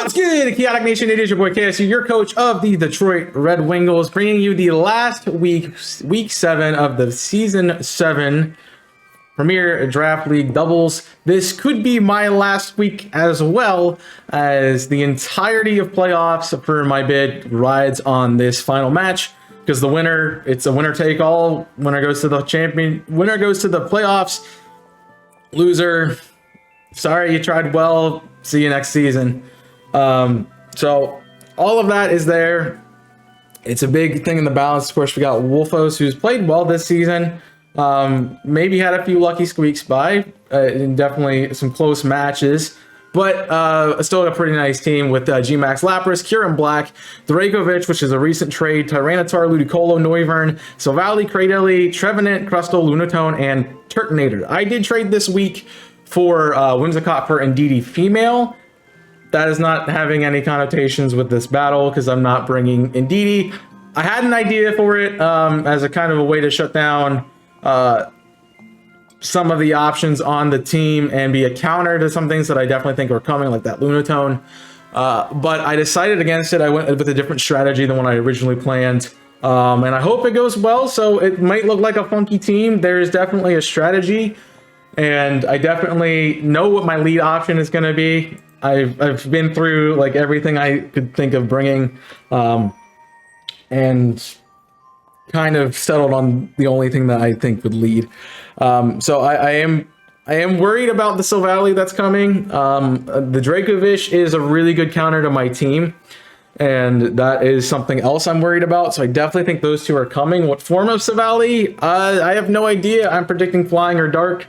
What's good, Chaotic Nation? It is your boy KSU, your coach of the Detroit Red Wingles, bringing you the last week 7 of the Season 7 Premier Draft League doubles. This could be my last week as well, as the entirety of playoffs for my bid rides on this final match, because the winner, it's a winner take all. Winner goes to the champion, winner goes to the playoffs. Loser, sorry, you tried well, see you next season. So all of that is there. It's a big thing in the balance. Of course, we got Wolfos, who's played well this season. Maybe had a few lucky squeaks by, and definitely some close matches, but still a pretty nice team with G-Max Lapras, Kyurem-Black, Dracovic, which is a recent trade, Tyranitar, Ludicolo, Noivern, Silvally, Cradily, Trevenant, Crustle, Lunatone, and Turtonator. I did trade this week for Whimsicott for Indeedee Female. That is not having any connotations with this battle because I'm not bringing Indeedee. I had an idea for it as a kind of a way to shut down some of the options on the team and be a counter to some things that I definitely think are coming, like that Lunatone. But I decided against it. I went with a different strategy than what I originally planned. And I hope it goes well. So it might look like a funky team. There is definitely a strategy, and I definitely know what my lead option is going to be. I've been through like everything I could think of bringing, and kind of settled on the only thing that I think would lead. So I am worried about the Silvally that's coming. The Dracovic is a really good counter to my team, and that is something else I'm worried about. So I definitely think those two are coming. What form of Silvally? I have no idea. I'm predicting flying or dark,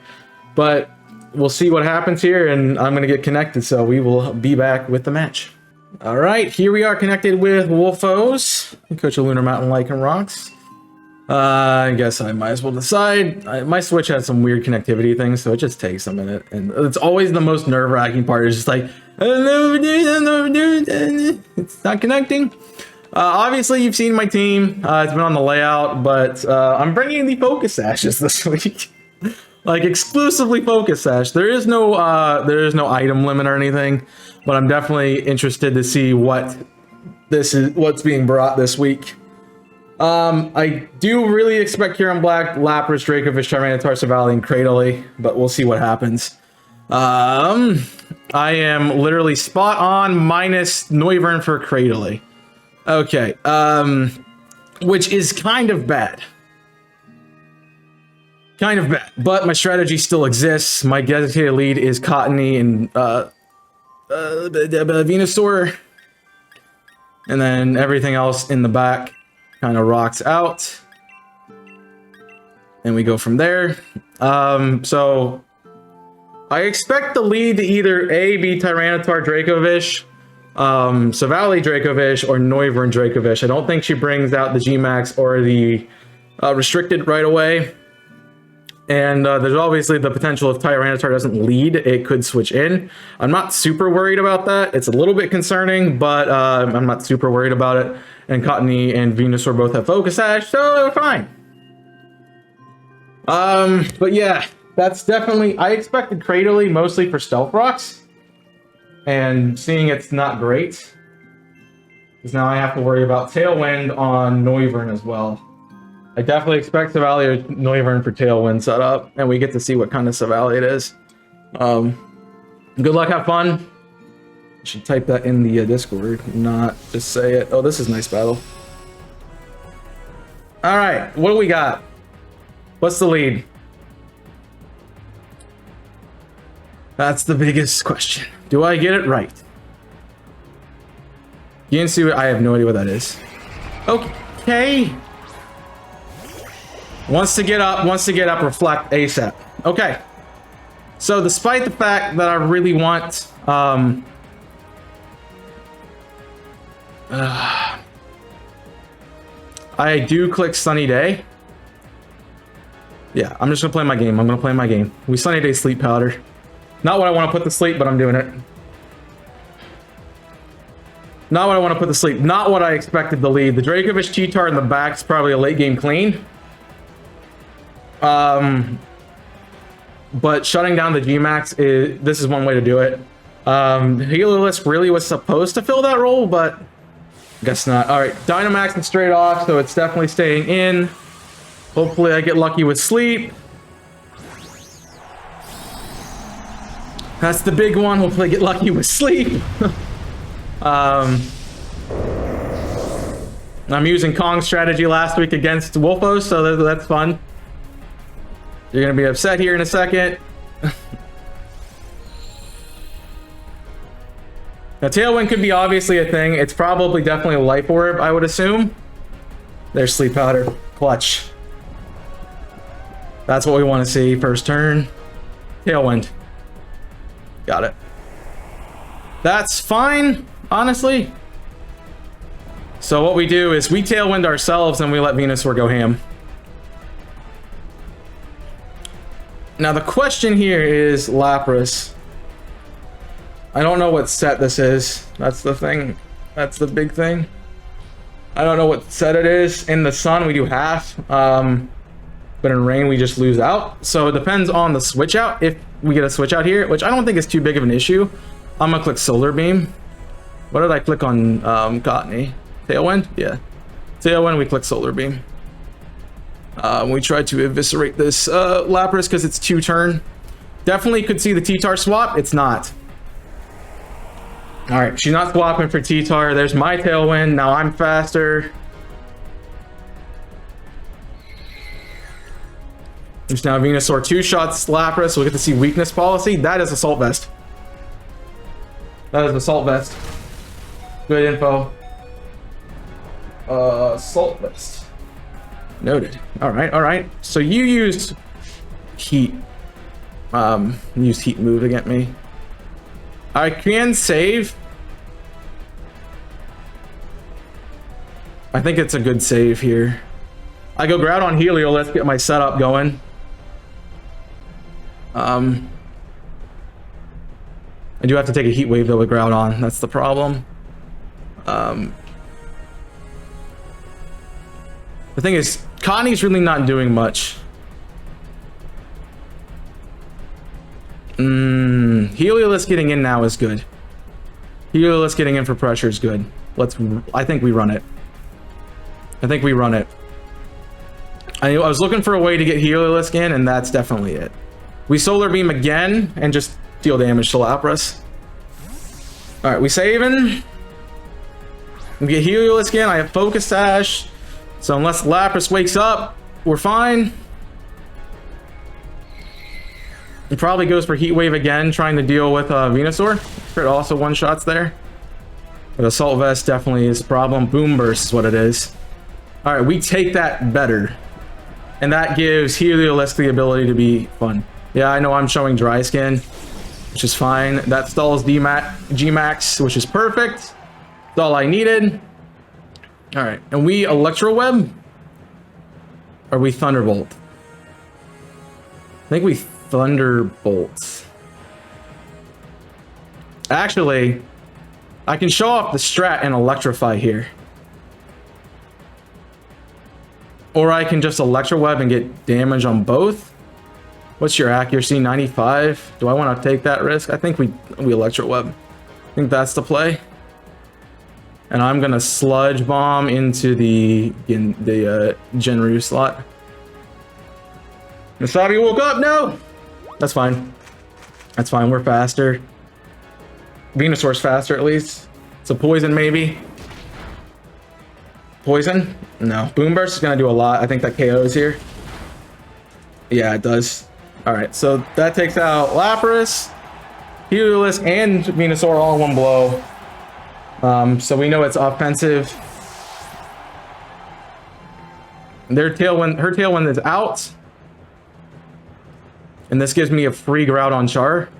but we'll see what happens here, and I'm going to get connected, so we will be back with the match. All right, here we are connected with Wolfos, coach of Lunar Mountain Lycanrocs. I guess I might as well decide. My Switch has some weird connectivity things, so it just takes a minute, and it's always the most nerve-wracking part. It's just like, it's not connecting. Obviously, you've seen my team. It's been on the layout, but I'm bringing the Focus Sashes this week. Like exclusively Focus Sash. There is no item limit or anything, but I'm definitely interested to see what's being brought this week. I do really expect Kyurem-Black, Lapras, Dracovic, Tyranitar, Silvally, and Cradily, but we'll see what happens. I am literally spot on minus Noivern for Cradily. Okay, which is kind of bad. Kind of bad, but my strategy still exists. My designated lead is Cottony and Venusaur, and then everything else in the back kind of rocks out, and we go from there. So I expect the lead to either A, be Tyranitar Dracovic, Silvally Dracovic, or Noivern Dracovic. I don't think she brings out the G-Max or the restricted right away. And there's obviously the potential if Tyranitar doesn't lead, it could switch in. I'm not super worried about that. It's a little bit concerning, but I'm not super worried about it. And Cottony and Venusaur both have Focus Sash, so we're fine. But yeah, that's definitely... I expected Cradily mostly for Stealth Rocks. And seeing it's not great, because now I have to worry about Tailwind on Noivern as well. I definitely expect Silvally or Noivern for Tailwind setup, and we get to see what kind of Silvally it is. Good luck, have fun. I should type that in the Discord, not just say it. Oh, this is a nice battle. All right, what do we got? What's the lead? That's the biggest question. Do I get it right? You can see what I have no idea what that is. Okay. Wants to get up, reflect ASAP. Okay. So despite the fact that I really want I do click Sunny Day. Yeah, I'm just gonna play my game. We Sunny Day Sleep Powder. Not what I want to put to sleep, but I'm doing it. Not what I want to put to sleep. Not what I expected to lead. The Dracovic Cheetar in the back is probably a late game clean. But shutting down the G-Max, this is one way to do it. Heliolisk really was supposed to fill that role, but guess not. All right, Dynamax and straight off, so it's definitely staying in. Hopefully I get lucky with sleep. That's the big one. Hopefully I get lucky with sleep. I'm using Kong strategy last week against Wolfos, so that's fun. You're gonna be upset here in a second. Now, Tailwind could be obviously a thing. It's probably definitely a Life Orb, I would assume. There's Sleep Powder. Clutch. That's what we want to see first turn. Tailwind. Got it. That's fine, honestly. So what we do is we Tailwind ourselves and we let Venusaur go ham. Now the question here is Lapras. I don't know what set this is. That's the thing. That's the big thing. I don't know what set it is. In the sun, we do half. But in rain, we just lose out. So it depends on the switch out. If we get a switch out here, which I don't think is too big of an issue, I'm gonna click Solar Beam. What did I click on Cottony? Tailwind? Yeah. Tailwind, we click Solar Beam. We tried to eviscerate this Lapras because it's 2-turn. Definitely could see the T-Tar swap. It's not. All right, she's not swapping for T-Tar. There's my Tailwind. Now I'm faster. There's now Venusaur 2-shots Lapras. So we get to see weakness policy. That is Assault Vest. That is Assault Vest. Good info. Assault Vest. Noted. All right, all right. So you used Heat. Used Heat move against me. I can save. I think it's a good save here. I go Groudon Helio. Let's get my setup going. I do have to take a Heat Wave though with Groudon. That's the problem. The thing is, Connie's really not doing much. Heliolisk getting in now is good. Heliolisk getting in for pressure is good. I think we run it. I think we run it. I was looking for a way to get Heliolisk in, and that's definitely it. We Solar Beam again and just deal damage to Lapras. All right, we saving. We get Heliolisk in. I have Focus Sash, so unless Lapras wakes up, we're fine. He probably goes for Heat Wave again, trying to deal with Venusaur. Crit also one-shots there. But Assault Vest definitely is a problem. Boom Burst is what it is. All right, we take that better. And that gives Heliolisk the ability to be fun. Yeah, I know I'm showing Dry Skin, which is fine. That stalls G-Max, which is perfect. That's all I needed. All right, and we Electro Web? Or we Thunderbolt? I think we Thunderbolt. Actually, I can show off the strat and Electrify here. Or I can just Electro Web and get damage on both. What's your accuracy? 95. Do I want to take that risk? I think we Electro Web. I think that's the play. And I'm gonna Sludge Bomb into the Genru slot. Masabi woke up. No, that's fine. That's fine. We're faster. Venusaur's faster at least. It's a poison maybe. Poison? No. Boom Burst is gonna do a lot. I think that KOs here. Yeah, it does. All right, so that takes out Lapras, Heliolisk, and Venusaur all in one blow. So we know it's offensive. Her Tailwind is out. And this gives me a free Groudon Char.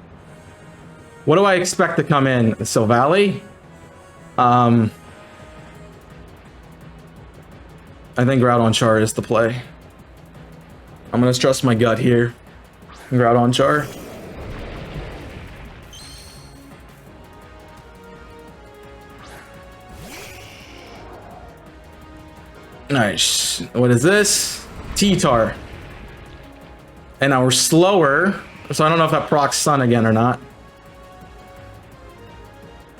What do I expect to come in? Silvally? I think Groudon Char is the play. I'm gonna trust my gut here. Groudon Char. Nice. What is this? T-Tar. And now we're slower, so I don't know if that procs Sun again or not.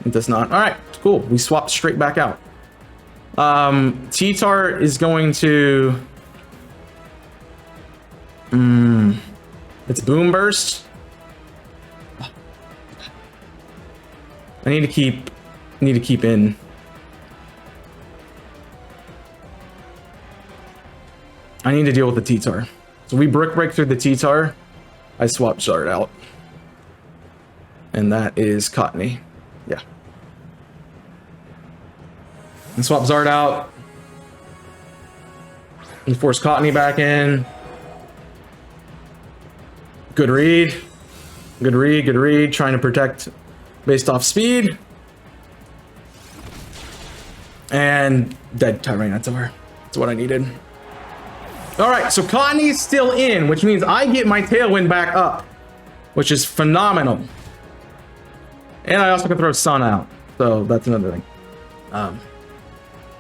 It does not. All right, cool. We swapped straight back out. T-Tar is going to... It's Boom Burst. I need to keep in. I need to deal with the T-Tar. So we Brick Break through the T-Tar. I swap Zard out. And that is Cottony. Yeah. And swap Zard out. And force Cottony back in. Good read. Good read, good read. Trying to protect based off speed. And dead Tyranitar. That's what I needed. All right, so Cottony's still in, which means I get my Tailwind back up, which is phenomenal. And I also can throw Sun out, so that's another thing.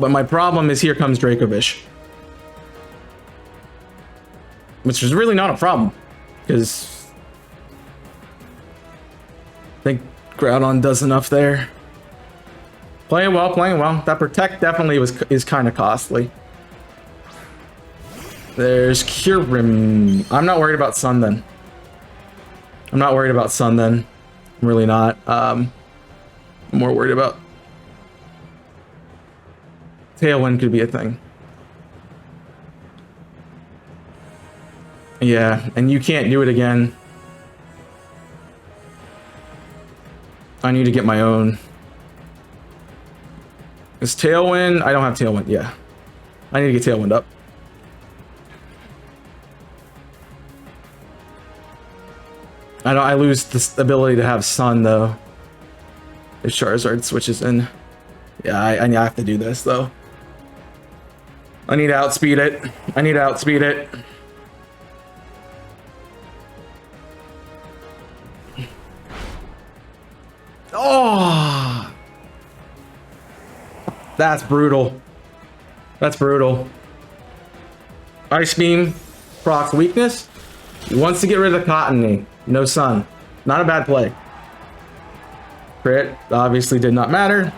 But my problem is here comes Dracovish. Which is really not a problem, because I think Groudon does enough there. Playing well, playing well. That Protect definitely is kind of costly. There's Kyurem. I'm not worried about Sun then. I'm not worried about Sun then. I'm really not. I'm more worried about Tailwind could be a thing. Yeah, and you can't do it again. I need to get my own. Is Tailwind? I don't have Tailwind. Yeah. I need to get Tailwind up. I lose this ability to have Sun though. If Charizard switches in. Yeah, I have to do this though. I need to outspeed it. I need to outspeed it. Oh! That's brutal. That's brutal. Ice Beam procs weakness. He wants to get rid of the Cottony. No Sun. Not a bad play. Crit obviously did not matter.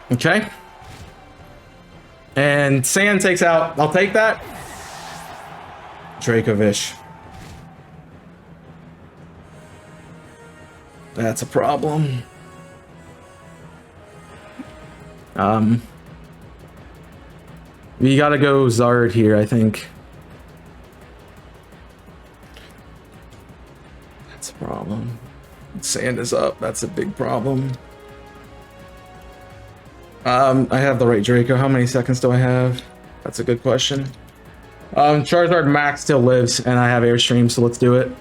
Okay. And Sand takes out. I'll take that. Dracovish. That's a problem. We gotta go Zard here, I think. That's a problem. Sand is up. That's a big problem. I have the right Draco. How many seconds do I have? That's a good question. Charizard Max still lives, and I have Airstream, so let's do it.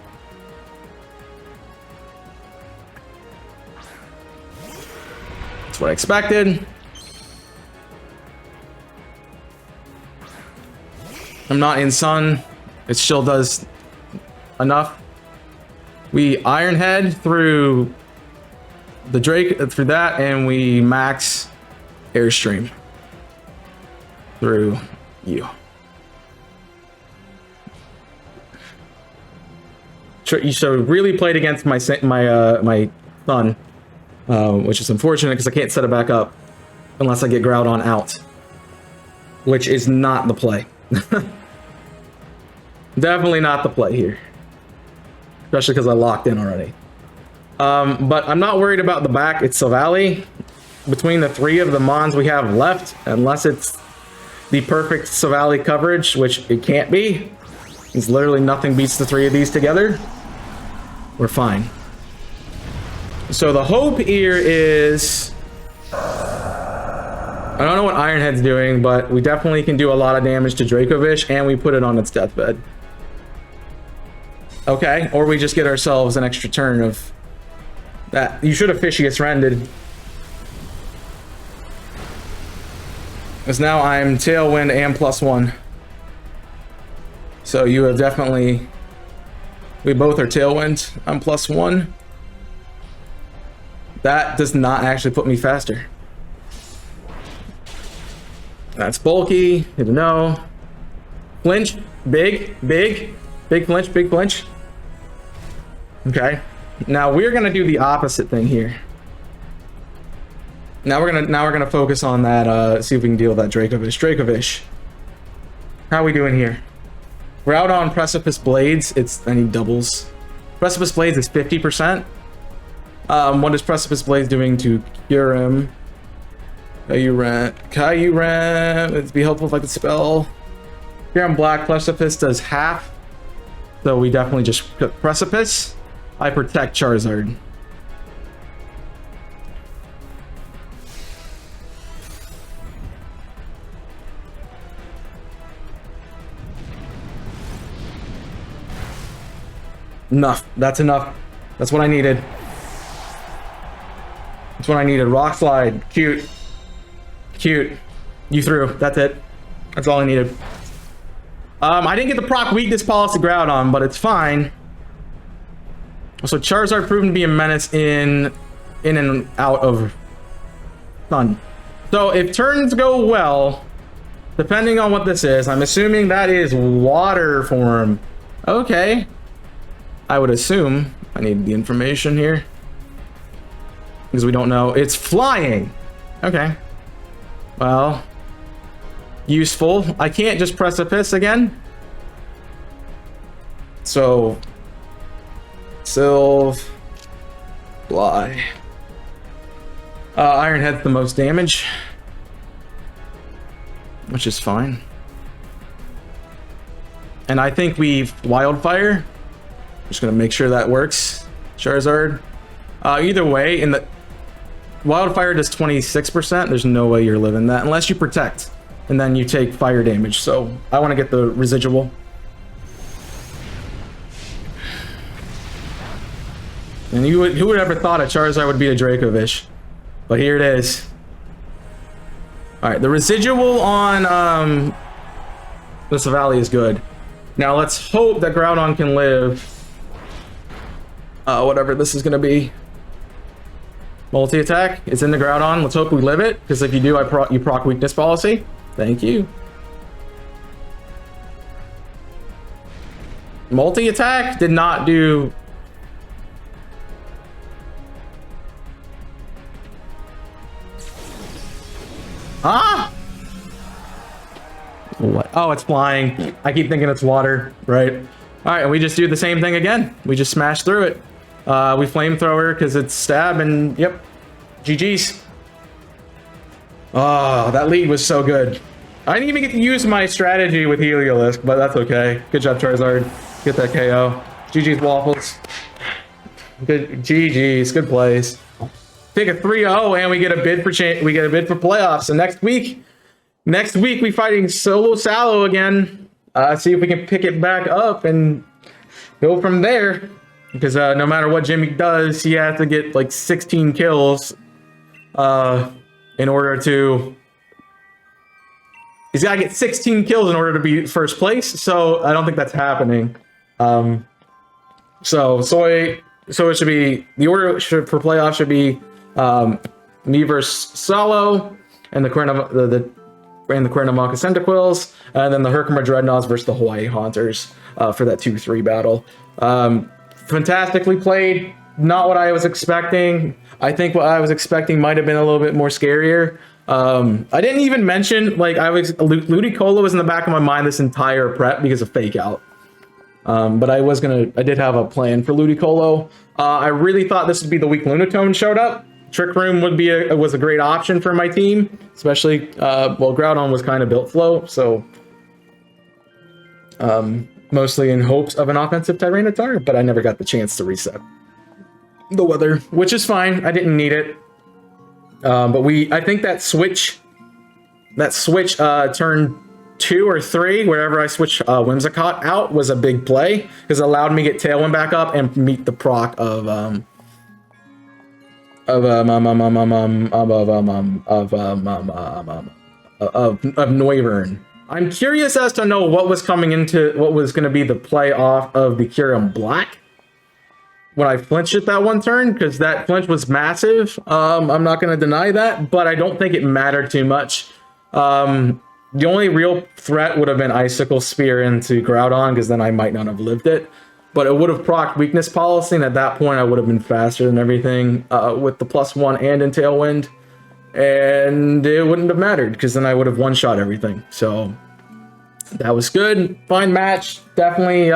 That's what I expected. I'm not in Sun. It still does enough. We Iron Head through the Drake, through that, and we max Airstream through you. So really played against my Sun, which is unfortunate because I can't set it back up unless I get Groudon out, which is not the play. Definitely not the play here, especially because I locked in already. But I'm not worried about the back. It's Silvally. Between the three of the Mons we have left, unless it's the perfect Silvally coverage, which it can't be. It's literally nothing beats the three of these together. We're fine. So the hope here is... I don't know what Iron Head's doing, but we definitely can do a lot of damage to Dracovish, and we put it on its deathbed. Okay, or we just get ourselves an extra turn of that. You should have Fishious Rended. Because now I'm Tailwind and +1. So you have definitely... We both are Tailwind. I'm +1. That does not actually put me faster. That's bulky. Good to know. Flinch. Big flinch. Okay. Now we're gonna do the opposite thing here. Now we're gonna focus on that. See if we can deal with that Dracovish. Dracovish, how are we doing here? We're out on Precipice Blades. I need doubles. Precipice Blades is 50%. What is Precipice Blades doing to Kyurem? Kyurem. It'd be helpful if I could spell. Kyurem-Black Precipice does half. So we definitely just put Precipice. I protect Charizard. Enough. That's enough. That's what I needed. That's what I needed. Rock Slide. Cute. Cute. You threw. That's it. That's all I needed. I didn't get the proc weakness policy Groudon, but it's fine. So Charizard proven to be a menace in and out of Sun. So if turns go well, depending on what this is, I'm assuming that is water form. Okay. I would assume. I need the information here. Because we don't know. It's flying. Okay. Well. Useful. I can't just Precipice again. So. Sylve. Fly. Iron Head's the most damage. Which is fine. And I think we've Wildfire. Just gonna make sure that works. Charizard. Either way, in the Wildfire does 26%. There's no way you're living that unless you protect, and then you take fire damage. So I want to get the residual. And who would ever thought a Charizard would be a Dracovish? But here it is. All right, the residual on this Valley is good. Now let's hope that Groudon can live. Whatever this is gonna be. Multi-attack. It's in the Groudon. Let's hope we live it, because if you do, you proc weakness policy. Thank you. Multi-attack did not do. Ah! What? Oh, it's flying. I keep thinking it's water, right? All right, and we just do the same thing again. We just smash through it. We flamethrower because it's stab, and yep, GG's. Oh, that lead was so good. I didn't even get to use my strategy with Heliolisk, but that's okay. Good job, Charizard. Get that KO. GG's Waffles. Good GG's. Good plays. Take a 3-0, and we get a bid for playoffs. So next week we fighting Solo Sallow again. See if we can pick it back up and go from there. Because no matter what Jimmy does, he has to get like 16 kills in order to. He's got to get 16 kills in order to be first place. So I don't think that's happening. So it should be the order for playoffs should be me versus Solo and the Cuernavaca Centiquills, and then the Herkimer Dreadnoughts versus the Hawaii Haunters for that 2-3 battle. Fantastically played. Not what I was expecting. I think what I was expecting might have been a little bit more scarier. I didn't even mention, like, Ludicolo was in the back of my mind this entire prep because of Fake Out. But I did have a plan for Ludicolo. I really thought this would be the week Lunatone showed up. Trick Room was a great option for my team, especially, well, Groudon was kind of built slow, so mostly in hopes of an offensive Tyranitar, but I never got the chance to reset the weather, which is fine. I didn't need it. But I think that switch turn 2 or 3, wherever I switched Whimsicott out, was a big play because it allowed me to get Tailwind back up and meet the proc of Noivern. I'm curious as to know what was going to be the play off of the Kyurem-Black when I flinched it that one turn, because that flinch was massive. I'm not going to deny that, but I don't think it mattered too much. The only real threat would have been Icicle Spear into Groudon, because then I might not have lived it. but it would have procced weakness policy, and at that point I would have been faster than everything with the +1 and in Tailwind, and it wouldn't have mattered because then I would have one-shot everything. So that was good. Fine match. Definitely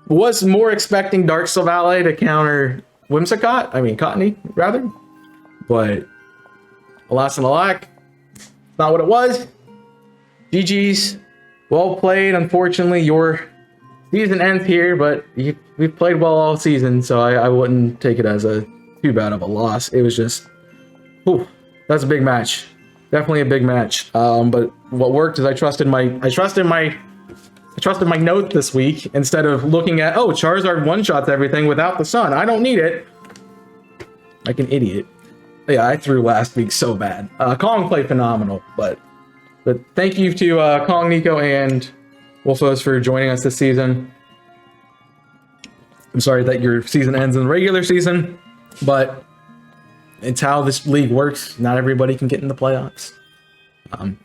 was more expecting Dark Silvally to counter Cottony, rather. But alas and alack, not what it was. GG's. Well played. Unfortunately, your season ends here, but we've played well all season, so I wouldn't take it as too bad of a loss. It was just, that's a big match. Definitely a big match. But what worked is I trusted my note this week instead of looking at, oh, Charizard one-shots everything without the sun. I don't need it. Like an idiot. Yeah, I threw last week so bad. Kong played phenomenal, but thank you to Kong, Nico, and Wolfos for joining us this season. I'm sorry that your season ends in the regular season, but it's how this league works. Not everybody can get in the playoffs. And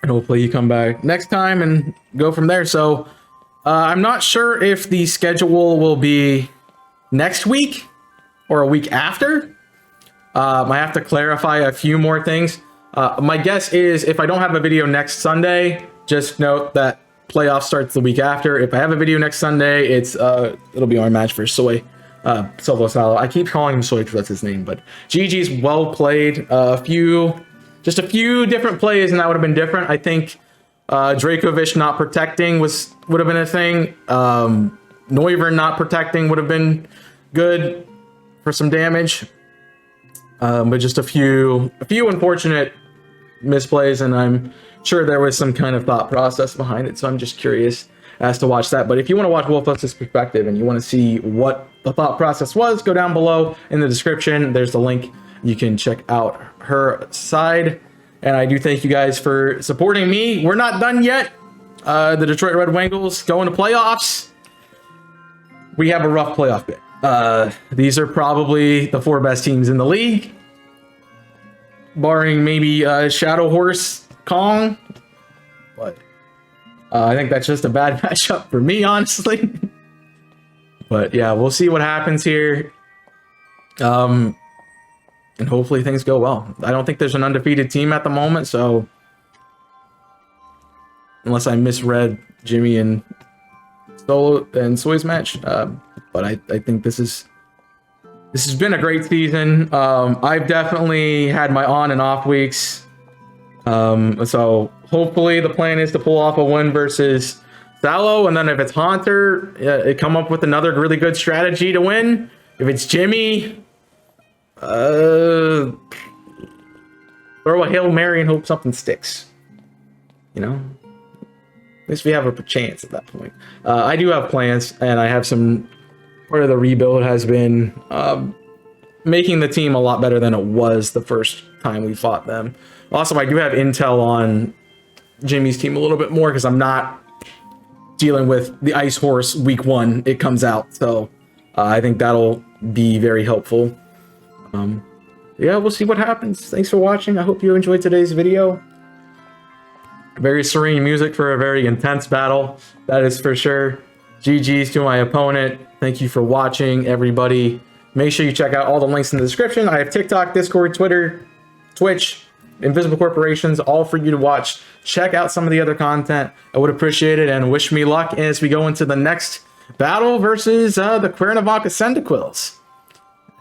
hopefully you come back next time and go from there. So I'm not sure if the schedule will be next week or a week after. I have to clarify a few more things. My guess is if I don't have a video next Sunday, just note that playoff starts the week after. If I have a video next Sunday, it'll be our match for Soy. Silvo Salo. I keep calling him Soy because that's his name, but GG's well played. Just a few different plays, and that would have been different. I think Dracovish not protecting would have been a thing. Noivern not protecting would have been good for some damage. But just a few unfortunate misplays, and I'm sure there was some kind of thought process behind it. So I'm just curious as to watch that. But if you want to watch Wolfos' perspective and you want to see what the thought process was, go down below in the description. There's the link. You can check out her side. And I do thank you guys for supporting me. We're not done yet. The Detroit Red Wingles going to playoffs. We have a rough playoff bid. These are probably the 4 best teams in the league, barring maybe Shadow Horse Kong. But I think that's just a bad matchup for me, honestly. But yeah, we'll see what happens here. And hopefully things go well. I don't think there's an undefeated team at the moment, so unless I misread Jimmy and Solo and Soy's match. But I think this has been a great season. I've definitely had my on and off weeks. So hopefully the plan is to pull off a win versus Salo, and then if it's Haunter, come up with another really good strategy to win. If it's Jimmy, throw a Hail Mary and hope something sticks. You know? At least we have a chance at that point. I do have plans, and I have some... Part of the rebuild has been making the team a lot better than it was the first time we fought them. Also, I do have intel on Jimmy's team a little bit more because I'm not dealing with the Ice Horse week 1. It comes out, so I think that'll be very helpful. Yeah, we'll see what happens. Thanks for watching. I hope you enjoyed today's video. Very serene music for a very intense battle, that is for sure. GG's to my opponent. Thank you for watching, everybody. Make sure you check out all the links in the description. I have TikTok, Discord, Twitter, Twitch, Invisible Corporations, all for you to watch. Check out some of the other content. I would appreciate it, and wish me luck as we go into the next battle versus the Cuernavaca Cyndaquils.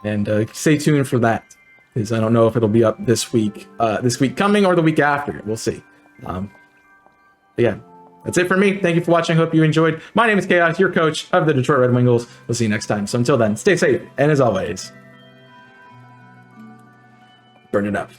And stay tuned for that, because I don't know if it'll be up this week coming or the week after. We'll see. Yeah. That's it for me. Thank you for watching. Hope you enjoyed. My name is Chaos, your coach of the Detroit Red Wingles. We'll see you next time. So until then, stay safe. And as always, burn it up.